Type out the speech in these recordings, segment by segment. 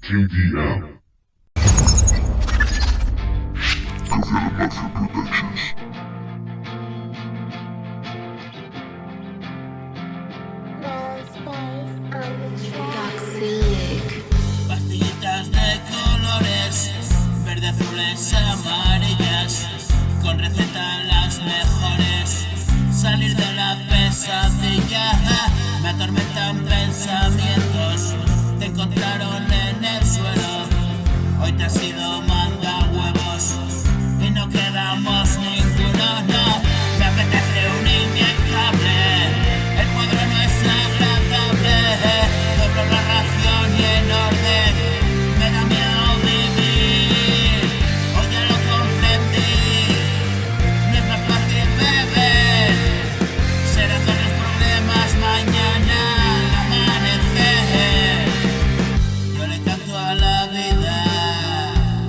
KDM. Mafia Productions. Pastillitas de colores, verde, azules, amarillas, con receta las mejores. Salir de la pesadilla, me atormentan pensamientos. Te encontraron en el suelo, hoy te has ido manda huevos y no quedamos ninguno, no. Me apetece un inyectable, el cuadro no es agradable. Doblo la ración y en orden, me da miedo vivir. Hoy ya lo comprendí, no es más fácil beber. Será con los problemas mañana al amanecer. Yo le canto a la vida,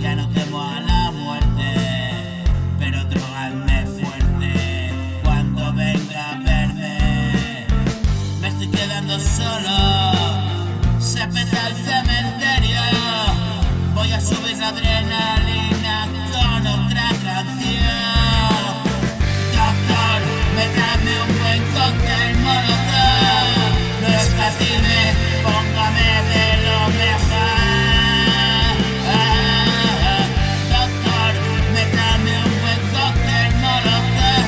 ya no temo a la muerte, pero drogadme fuerte cuando venga a verme. Me estoy quedando solo, se peta el cementerio. Voy a subir la adrenalina con otra canción. Doctor, métame un buen cóctel molotov. No escatime, póngame de lo mejor. Doctor, métame un buen cóctel molotov.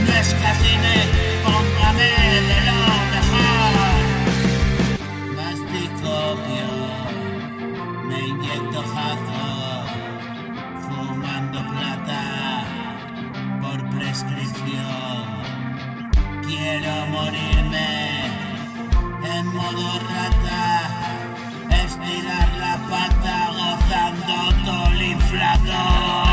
No escatime, póngame de lo mejor. Mastico opio, me inyecto jaco, fumando plata por prescripción. Quiero morirme en modo rata, estirar la pata gozando todo el inflador.